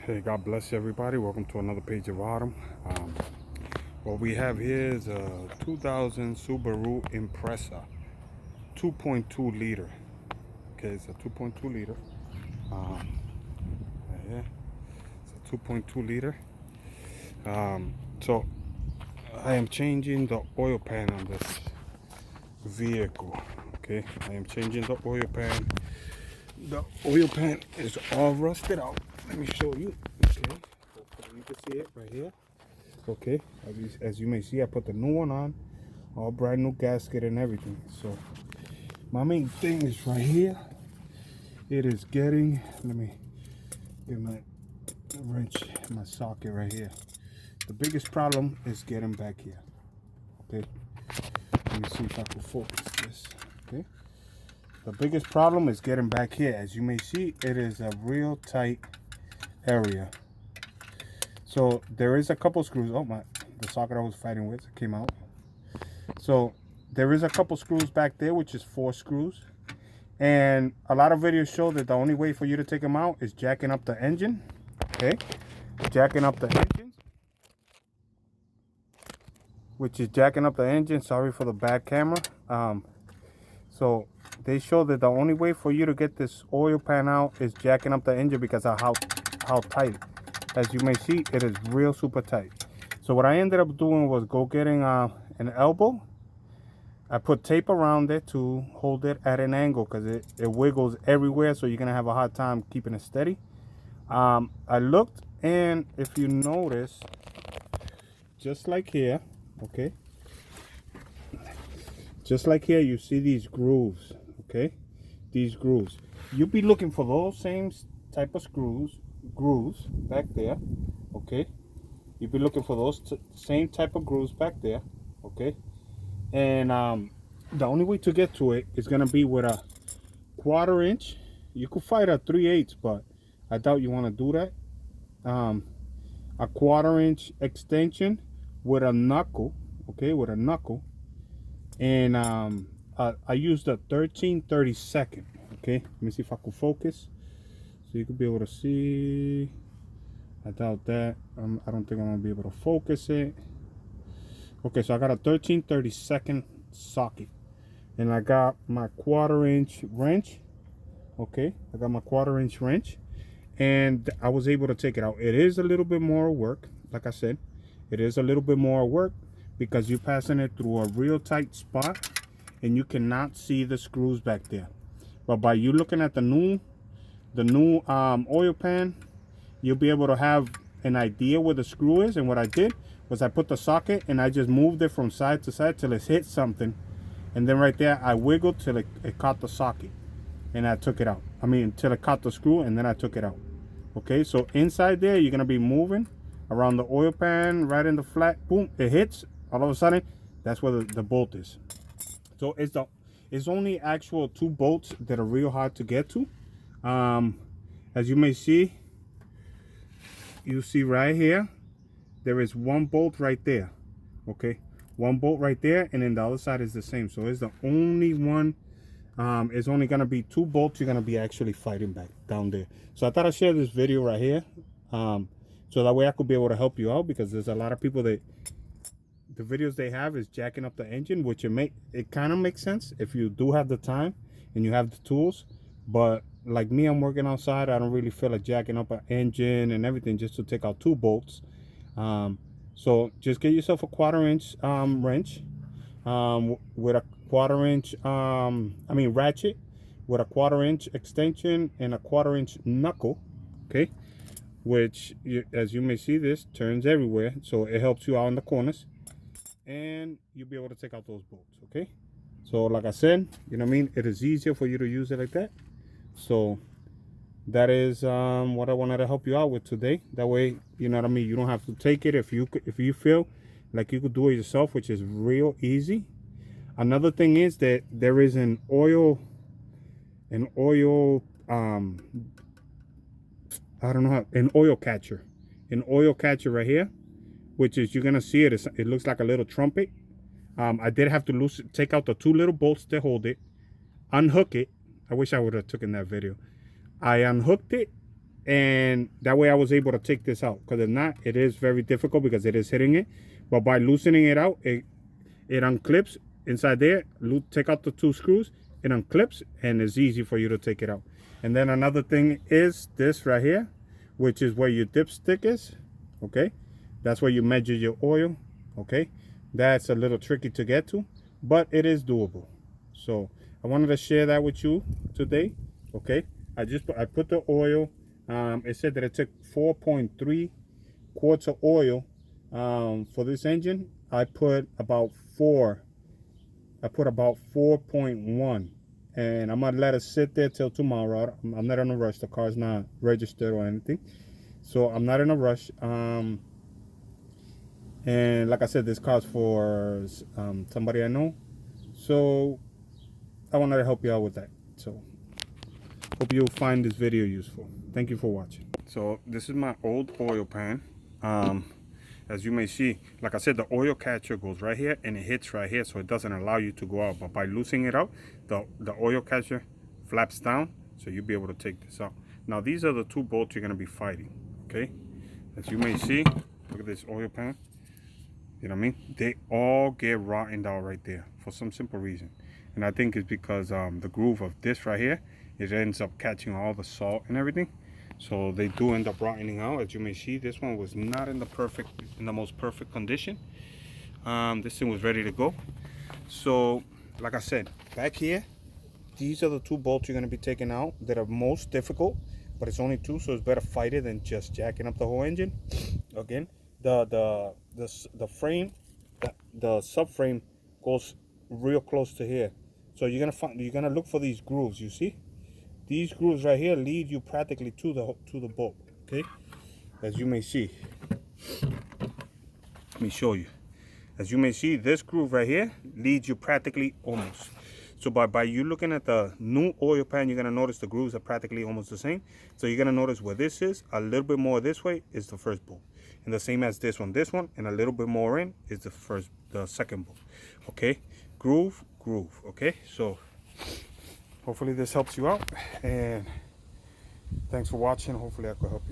Hey, God bless you, everybody. Welcome to another page of Autumn. What we have here is a 2000 Subaru Impreza, 2.2 liter. Okay, it's a 2.2 liter. Right here, it's a 2.2 liter. So I am changing the oil pan on this vehicle. Okay, I am changing the oil pan. The oil pan is all rusted out. Let me show you. Okay, hopefully you can see it right here. Okay, as you may see, I put the new one on, all brand new gasket and everything. So my main thing is right here. It is getting, let me get my wrench, my socket right here. The biggest problem is getting back here. Okay, let me see if I can focus this. Okay, the biggest problem is getting back here. As you may see, it is a real tight area. So there is a couple screws. Oh my, the socket I was fighting with came out. So there is a couple screws back there, which is 4 screws. And a lot of videos show that the only way for you to take them out is jacking up the engine. Okay, jacking up the engine, which is jacking up the engine. Sorry for the bad camera. So they show that the only way for you to get this oil pan out is jacking up the engine because of how tight. As you may see, it is real super tight. So what I ended up doing was getting an elbow. I put tape around it to hold it at an angle because it wiggles everywhere, so you're gonna have a hard time keeping it steady. I looked, and if you notice, just like here, okay, just like here, you see these grooves, okay, these grooves. You'll be looking for those same type of grooves back there, okay. You'll be looking for those same type of grooves back there, okay. And the only way to get to it is gonna be with a 1/4 inch. You could fight a 3/8, but I doubt you want to do that. A 1/4 inch extension with a knuckle, okay, with a knuckle. And I used a 13/32. Okay, let me see if I can focus so you could be able to see. I doubt that. I don't think I'm gonna be able to focus it. Okay, so I got a 13/32 socket, and I got my 1/4 inch wrench. Okay, I got my 1/4 inch wrench, and I was able to take it out. It is a little bit more work, like I said. It is a little bit more work because you're passing it through a real tight spot, and you cannot see the screws back there. But by you looking at the new oil pan, you'll be able to have an idea where the screw is. And what I did was I put the socket and I just moved it from side to side till it hit something, and then right there I wiggled till it caught the socket, and I took it out. I mean, till it caught the screw, and then I took it out. Okay, so inside there you're gonna be moving around the oil pan, right in the flat, boom, it hits. All of a sudden, that's where the bolt is. So it's only actual 2 bolts that are real hard to get to. As you may see, you see right here, there is 1 bolt right there. Okay, 1 bolt right there, and then the other side is the same. So it's the only one. It's only gonna be 2 bolts you're gonna be actually fighting back down there. So I thought I'd share this video right here, so that way I could be able to help you out, because there's a lot of people that the videos they have is jacking up the engine, which it kind of makes sense if you do have the time and you have the tools. But like me, I'm working outside. I don't really feel like jacking up an engine and everything just to take out 2 bolts. So just get yourself a 1/4 inch wrench, with a 1/4 inch ratchet, with a 1/4 inch extension and a 1/4 inch knuckle. Okay, which as you may see, this turns everywhere, so it helps you out in the corners, and you'll be able to take out those bolts. Okay, so like I said, you know what I mean, it is easier for you to use it like that. So that is what I wanted to help you out with today. That way, you know what I mean, you don't have to take it if you feel like you could do it yourself, which is real easy. Another thing is that there is an oil I don't know an oil catcher right here, which is, you're gonna see it. It looks like a little trumpet. I did have to take out the 2 little bolts to hold it, unhook it. I wish I would have taken that video. I unhooked it, and that way I was able to take this out, because if not, it is very difficult because it is hitting it. But by loosening it out, it unclips inside there. Take out the 2 screws, it unclips, and it's easy for you to take it out. And then another thing is this right here, which is where your dipstick is. Okay, that's where you measure your oil. Okay, that's a little tricky to get to, but it is doable. So I wanted to share that with you today. Okay, I put the oil. It said that it took 4.3 quarts of oil for this engine. I put about 4.1, and I'm gonna let it sit there till tomorrow. I'm not in a rush. The car's not registered or anything, so I'm not in a rush. And like I said, this car's for somebody I know, so I wanted to help you out with that. So hope you find this video useful. Thank you for watching. So this is my old oil pan. As you may see, like I said, the oil catcher goes right here and it hits right here, so it doesn't allow you to go out. But by loosening it out, the oil catcher flaps down, so you'll be able to take this out. Now these are the 2 bolts you're going to be fighting. Okay, as you may see, look at this oil pan. You know what I mean? They all get rotted out right there for some simple reason, and I think it's because the groove of this right here, it ends up catching all the salt and everything. So they do end up rotting out. As you may see, this one was not in the most perfect condition. This thing was ready to go. So like I said, back here, these are the 2 bolts you're going to be taking out that are most difficult, but it's only 2, so it's better fight it than just jacking up the whole engine. Again, the frame, the subframe goes real close to here, so you're gonna look for these grooves. You see, these grooves right here lead you practically to the bolt. Okay, as you may see, let me show you. As you may see, this groove right here leads you practically almost. So by you looking at the new oil pan, you're gonna notice the grooves are practically almost the same. So you're gonna notice where this is a little bit more this way is the first bolt, and the same as this one, and a little bit more in is the second bolt. Okay, groove. Okay, so hopefully this helps you out, and thanks for watching. Hopefully I could help you.